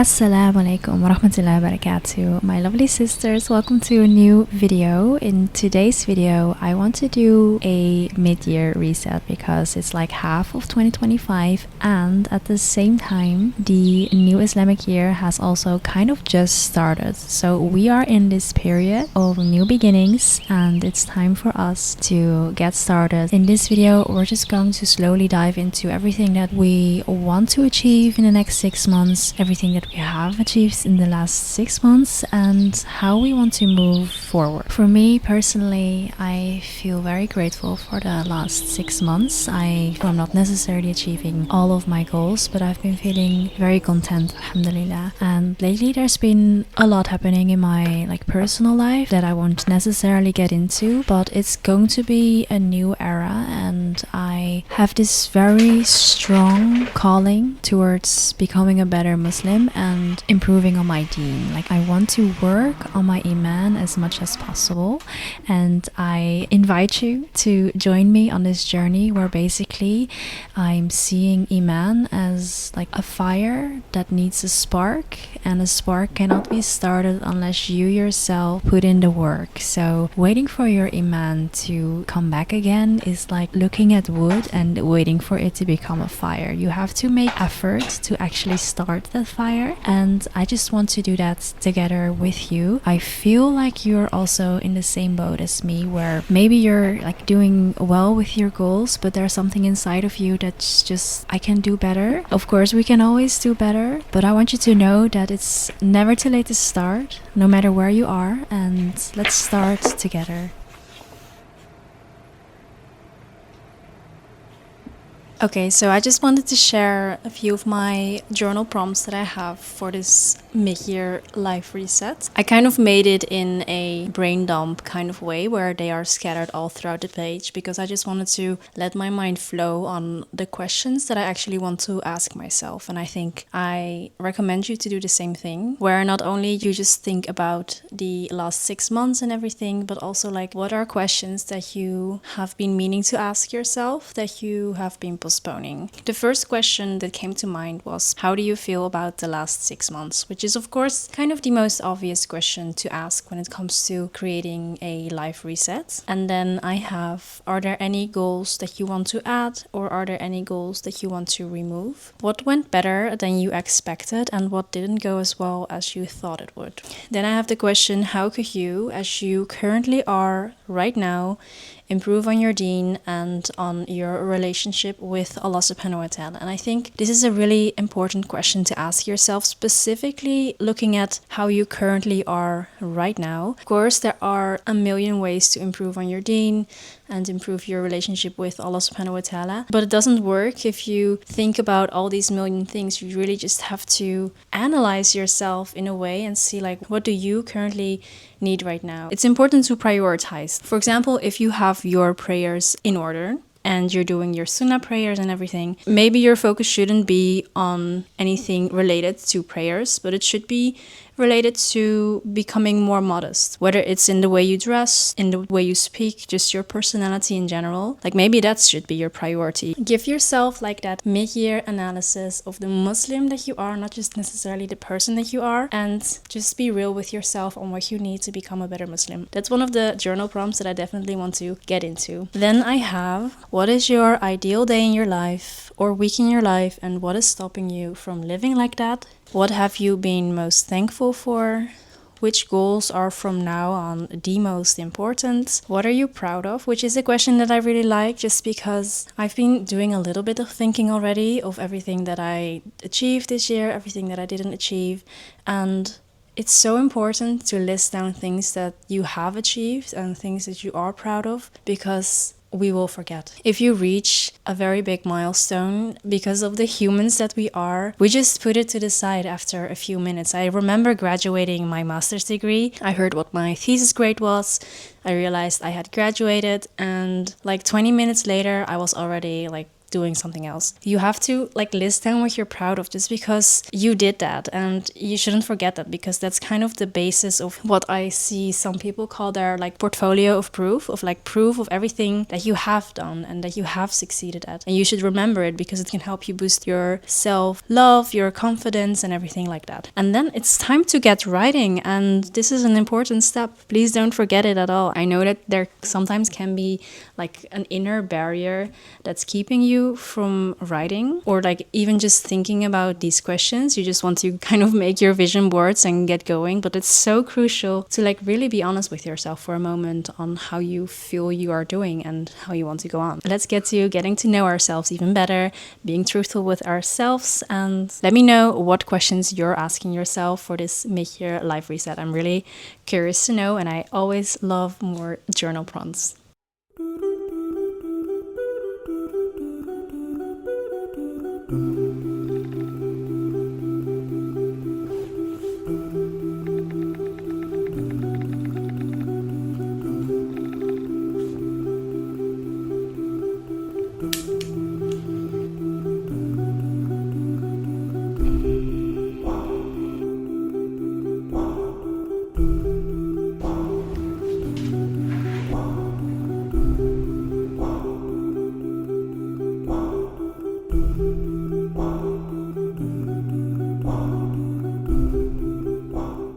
Assalamualaikum warahmatullahi wabarakatuh. My lovely sisters, welcome to a new video. In today's video, I want to do a mid-year reset because it's like half of 2025 and at the same time, the new Islamic year has also kind of just started. So we are in this period of new beginnings and it's time for us to get started. In this video, we're just going to slowly dive into everything that we want to achieve in the next 6 months, everything that we have achieved in the last 6 months and how we want to move forward. For me personally, I feel very grateful for the last 6 months. I'm not necessarily achieving all of my goals, but I've been feeling very content, alhamdulillah. And lately there's been a lot happening in my personal life that I won't necessarily get into, but it's going to be a new era and I have this very strong calling towards becoming a better Muslim and improving on my deen. I want to work on my iman as much as possible, and I invite you to join me on this journey where basically I'm seeing iman as a fire that needs a spark, and a spark cannot be started unless you yourself put in the work. So waiting for your iman to come back again is like looking at wood and waiting for it to become a fire. You have to make effort to actually start that fire, and I just want to do that together with you. I feel like you're also in the same boat as me, where maybe you're doing well with your goals, but there's something inside of you that's just, I can do better. Of course we can always do better, but I want you to know that it's never too late to start, no matter where you are, and let's start together. Okay, so I just wanted to share a few of my journal prompts that I have for this mid-year life reset. I kind of made it in a brain dump kind of way where they are scattered all throughout the page because I just wanted to let my mind flow on the questions that I actually want to ask myself. And I think I recommend you to do the same thing, where not only you just think about the last 6 months and everything, but also what are questions that you have been meaning to ask yourself that you have been postponing. The first question that came to mind was, how do you feel about the last 6 months? Which is of course kind of the most obvious question to ask when it comes to creating a life reset. And then I have, are there any goals that you want to add, or are there any goals that you want to remove? What went better than you expected and what didn't go as well as you thought it would? Then I have the question, how could you, as you currently are right now, improve on your deen and on your relationship with Allah subhanahu wa ta'ala? And I think this is a really important question to ask yourself, specifically looking at how you currently are right now. Of course, there are a million ways to improve on your deen and improve your relationship with Allah subhanahu wa ta'ala, but it doesn't work if you think about all these million things. You really just have to analyze yourself in a way and see what do you currently need right now. It's important to prioritize. For example, if you have your prayers in order and you're doing your sunnah prayers and everything, maybe your focus shouldn't be on anything related to prayers, but it should be related to becoming more modest, whether it's in the way you dress, in the way you speak, just your personality in general. Maybe that should be your priority. Give yourself that mid-year analysis of the Muslim that you are, not just necessarily the person that you are, and just be real with yourself on what you need to become a better Muslim. That's one of the journal prompts that I definitely want to get into. Then I have, what is your ideal day in your life or week in your life, and what is stopping you from living like that? What have you been most thankful for? Which goals are from now on the most important? What are you proud of? Which is a question that I really like, just because I've been doing a little bit of thinking already of everything that I achieved this year, everything that I didn't achieve. And it's so important to list down things that you have achieved and things that you are proud of, because we will forget. If you reach a very big milestone, because of the humans that we are, we just put it to the side after a few minutes. I remember graduating my master's degree. I heard what my thesis grade was. I realized I had graduated, and 20 minutes later, I was already doing something else. You have to like list down what you're proud of just because you did that, and you shouldn't forget that, because that's kind of the basis of what I see some people call their like portfolio of proof of everything that you have done and that you have succeeded at. And you should remember it because it can help you boost your self-love, your confidence, and everything like that. And then it's time to get writing, and this is an important step. Please don't forget it at all. I know that there sometimes can be like an inner barrier that's keeping you from writing, or like even just thinking about these questions. You just want to kind of make your vision boards and get going, but it's so crucial to like really be honest with yourself for a moment on how you feel you are doing and how you want to go on. Let's get to getting to know ourselves even better, being truthful with ourselves, and let me know what questions you're asking yourself for this mid-year life reset. I'm really curious to know, and I always love more journal prompts.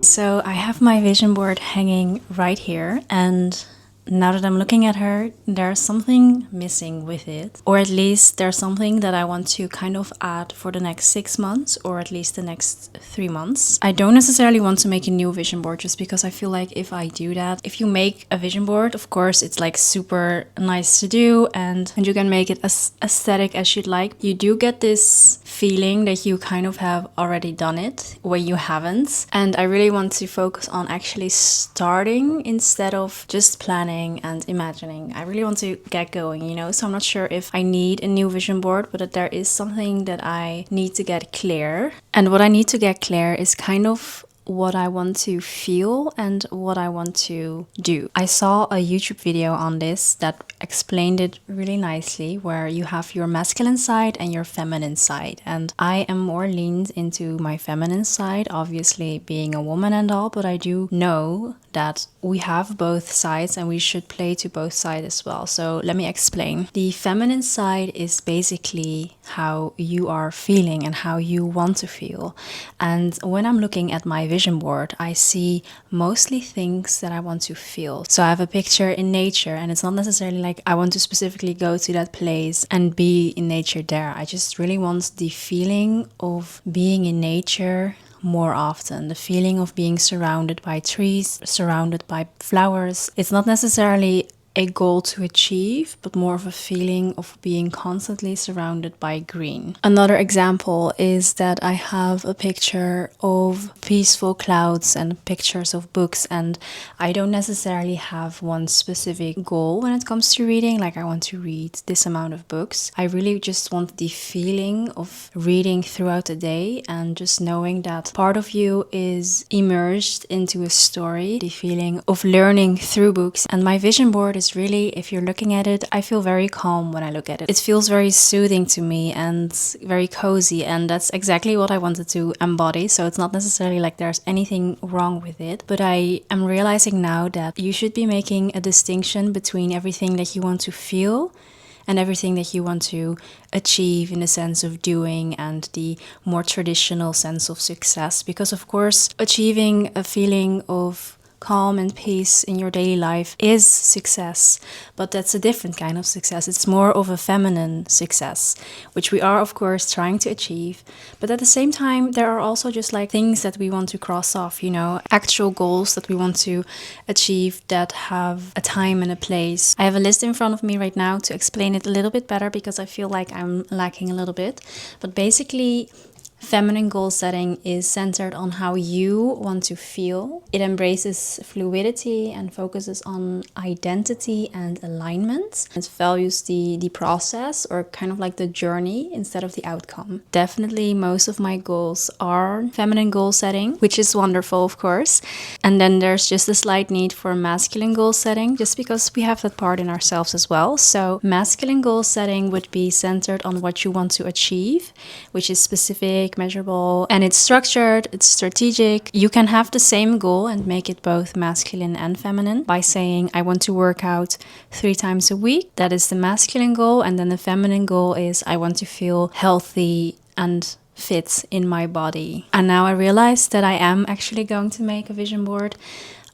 So I have my vision board hanging right here, and now that I'm looking at her, there's something missing with it, or at least there's something that I want to kind of add for the next 6 months, or at least the next 3 months. I don't necessarily want to make a new vision board, just because I feel like if I do that, if you make a vision board, of course it's like super nice to do, and you can make it as aesthetic as you'd like. You do get this feeling that you kind of have already done it when you haven't, and I really want to focus on actually starting instead of just planning and imagining. I really want to get going, so I'm not sure if I need a new vision board, but that there is something that I need to get clear. And what I need to get clear is kind of what I want to feel and what I want to do. I saw a YouTube video on this that explained it really nicely, where you have your masculine side and your feminine side. And I am more leaned into my feminine side, obviously being a woman and all, but I do know that we have both sides and we should play to both sides as well. So let me explain. The feminine side is basically how you are feeling and how you want to feel. And when I'm looking at my vision board, I see mostly things that I want to feel. So I have a picture in nature, and it's not necessarily like I want to specifically go to that place and be in nature there. I just really want the feeling of being in nature more often, the feeling of being surrounded by trees, surrounded by flowers. It's not necessarily a goal to achieve, but more of a feeling of being constantly surrounded by green. Another example is that I have a picture of peaceful clouds and pictures of books, and I don't necessarily have one specific goal when it comes to reading, like I want to read this amount of books. I really just want the feeling of reading throughout the day and just knowing that part of you is immersed into a story, the feeling of learning through books. And my vision board is really, if you're looking at it, I feel very calm when I look at it. It feels very soothing to me and very cozy, and that's exactly what I wanted to embody. So it's not necessarily like there's anything wrong with it, but I am realizing now that you should be making a distinction between everything that you want to feel and everything that you want to achieve in the sense of doing and the more traditional sense of success. Because of course, achieving a feeling of calm and peace in your daily life is success, but that's a different kind of success. It's more of a feminine success, which we are of course trying to achieve, but at the same time there are also just like things that we want to cross off, actual goals that we want to achieve that have a time and a place. I have a list in front of me right now to explain it a little bit better, because I feel like I'm lacking a little bit, but basically Feminine goal setting is centered on how you want to feel. It embraces fluidity and focuses on identity and alignment. It values the process, or kind of like the journey, instead of the outcome. Definitely most of my goals are feminine goal setting, which is wonderful, of course. And then there's just a slight need for masculine goal setting, just because we have that part in ourselves as well. So masculine goal setting would be centered on what you want to achieve, which is specific, measurable, and it's structured, it's strategic. You can have the same goal and make it both masculine and feminine by saying, I want to work out 3 times a week. That is the masculine goal. And then the feminine goal is, I want to feel healthy and fit in my body. And now I realize that I am actually going to make a vision board.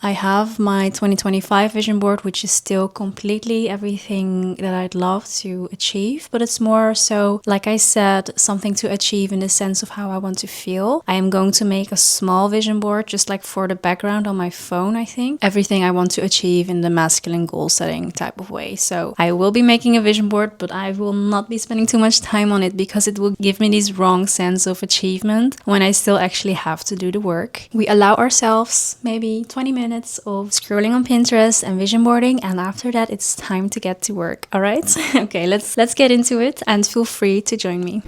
I have my 2025 vision board, which is still completely everything that I'd love to achieve. But it's more so, like I said, something to achieve in the sense of how I want to feel. I am going to make a small vision board, just like for the background on my phone, I think. Everything I want to achieve in the masculine goal setting type of way. So I will be making a vision board, but I will not be spending too much time on it because it will give me this wrong sense of achievement when I still actually have to do the work. We allow ourselves maybe 20 minutes of scrolling on Pinterest and vision boarding, and after that it's time to get to work. All right? Okay, let's get into it, and feel free to join me.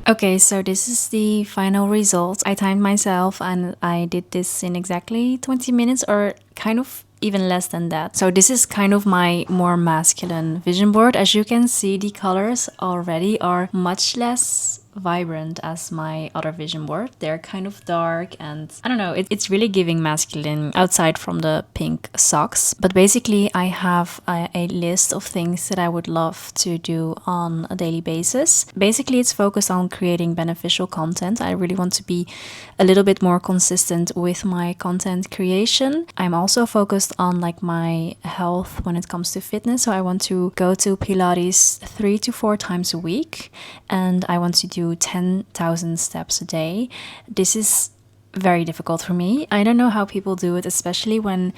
Okay, so this is the final result. I timed myself and I did this in exactly 20 minutes, or kind of even less than that. So this is kind of my more masculine vision board. As you can see, the colors already are much less vibrant as my other vision board. They're kind of dark, and I don't know, it's really giving masculine outside from the pink socks. But basically I have a list of things that I would love to do on a daily basis. Basically it's focused on creating beneficial content. I really want to be a little bit more consistent with my content creation. I'm also focused on like my health when it comes to fitness. So I want to go to Pilates 3 to 4 times a week, and I want to do 10,000 steps a day. This is very difficult for me. I don't know how people do it, especially when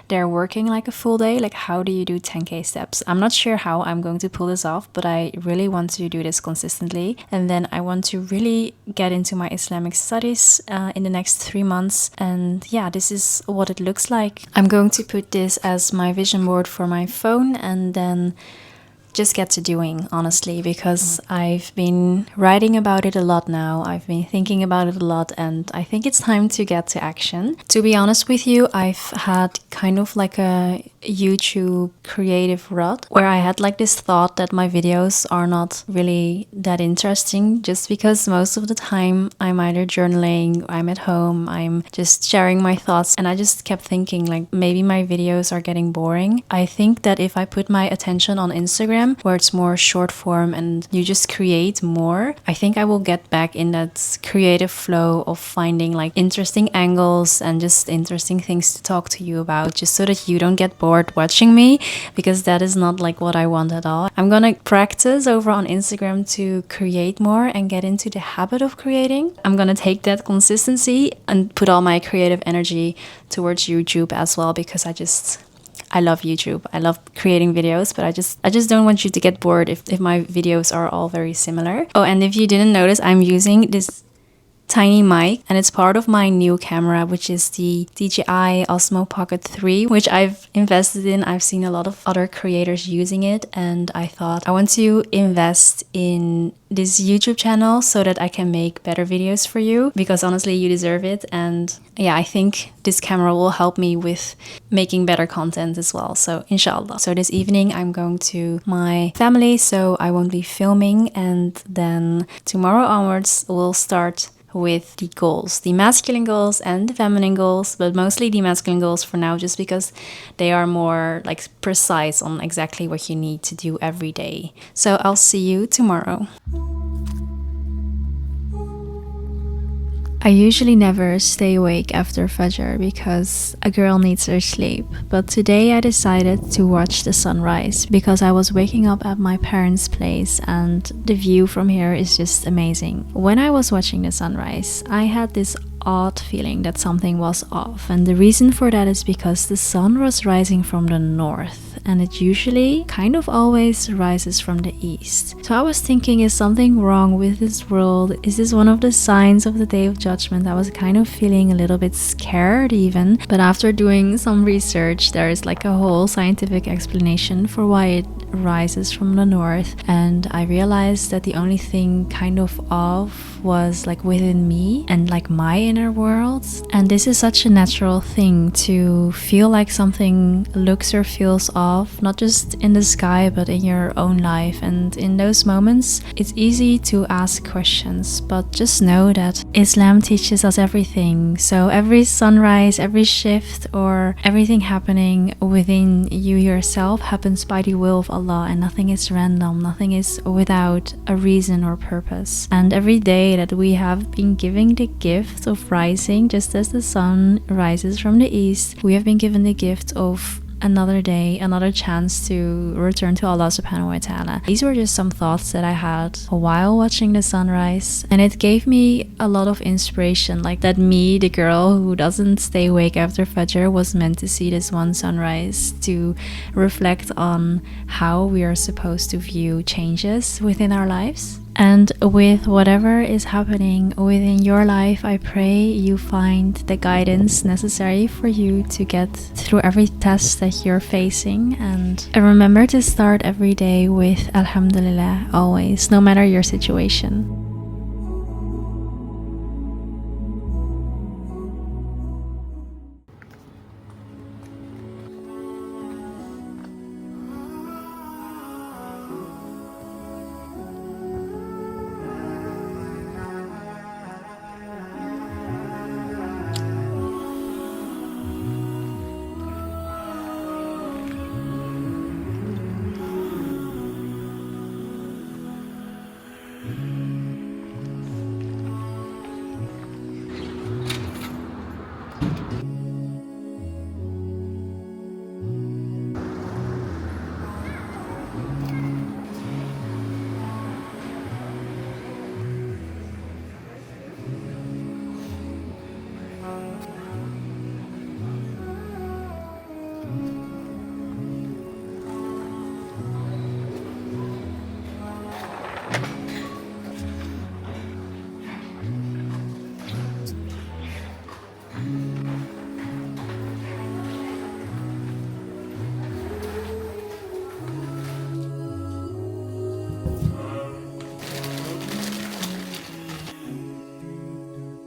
they're working like a full day. Like, how do you do 10k steps? I'm not sure how I'm going to pull this off, but I really want to do this consistently. And then I want to really get into my Islamic studies in the next 3 months. And yeah, this is what it looks like. I'm going to put this as my vision board for my phone, and then just get to doing, honestly, because I've been writing about it a lot now. I've been thinking about it a lot, and I think it's time to get to action. To be honest with you, I've had kind of like a YouTube creative rut where I had like this thought that my videos are not really that interesting, just because most of the time I'm either journaling, I'm at home, I'm just sharing my thoughts, and I just kept thinking like maybe my videos are getting boring. I think that if I put my attention on Instagram, where it's more short form and you just create more, I think I will get back in that creative flow of finding like interesting angles and just interesting things to talk to you about, just so that you don't get bored watching me, because that is not like what I want at all. I'm gonna practice over on Instagram to create more and get into the habit of creating. I'm gonna take that consistency and put all my creative energy towards YouTube as well, because I love YouTube. I love creating videos, but I just don't want you to get bored if my videos are all very similar. Oh, and if you didn't notice, I'm using this tiny mic, and it's part of my new camera, which is the DJI Osmo Pocket 3, which I've invested in. I've seen a lot of other creators using it, and I thought I want to invest in this YouTube channel so that I can make better videos for you, because honestly you deserve it. And yeah, I think this camera will help me with making better content as well, so inshallah. So this evening I'm going to my family, so I won't be filming, and then tomorrow onwards we'll start with the goals, the masculine goals and the feminine goals, but mostly the masculine goals for now, just because they are more like precise on exactly what you need to do every day. So I'll see you tomorrow. I usually never stay awake after Fajr because a girl needs her sleep, but today I decided to watch the sunrise because I was waking up at my parents' place and the view from here is just amazing. When I was watching the sunrise, I had this odd feeling that something was off, and the reason for that is because the sun was rising from the north and it usually kind of always rises from the east. So I was thinking, is something wrong with this world? Is this one of the signs of the Day of Judgment? I was kind of feeling a little bit scared even, but after doing some research there is like a whole scientific explanation for why it rises from the north, and I realized that the only thing kind of off was like within me and like my inner world. And this is such a natural thing to feel like something looks or feels off, not just in the sky but in your own life. And in those moments it's easy to ask questions, but just know that Islam teaches us everything. So every sunrise, every shift, or everything happening within you yourself happens by the will of Allah, and nothing is random, nothing is without a reason or purpose. And every day that we have been giving the gift of rising, just as the sun rises from the east, we have been given the gift of another day, another chance to return to Allah subhanahu wa ta'ala. These were just some thoughts that I had while watching the sunrise, and it gave me a lot of inspiration, like that me, the girl who doesn't stay awake after Fajr, was meant to see this one sunrise to reflect on how we are supposed to view changes within our lives. And with whatever is happening within your life, I pray you find the guidance necessary for you to get through every test that you're facing. And remember to start every day with alhamdulillah always, no matter your situation.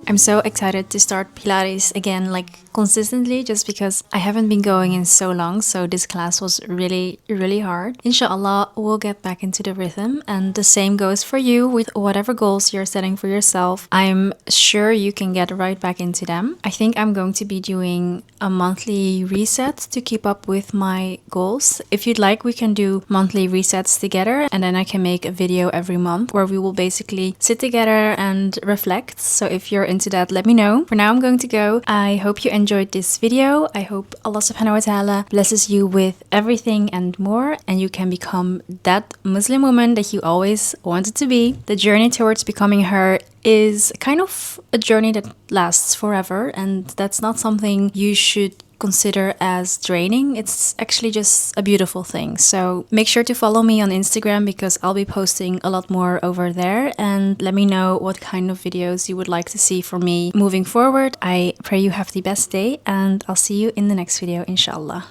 I'm so excited to start Pilates again, like consistently, just because I haven't been going in so long. So this class was really hard. Inshallah, we'll get back into the rhythm, and the same goes for you with whatever goals you're setting for yourself. I'm sure you can get right back into them. I think I'm going to be doing a monthly reset to keep up with my goals. If you'd like, we can do monthly resets together, and then I can make a video every month where we will basically sit together and reflect. So if you're into that, let me know. For now, I'm going to go. I hope you enjoyed this video. I hope Allah subhanahu wa ta'ala blesses you with everything and more, and you can become that Muslim woman that you always wanted to be. The journey towards becoming her is kind of a journey that lasts forever, and that's not something you should consider as draining. It's actually just a beautiful thing. So make sure to follow me on Instagram because I'll be posting a lot more over there, and let me know what kind of videos you would like to see from me moving forward. I pray you have the best day, and I'll see you in the next video, inshallah.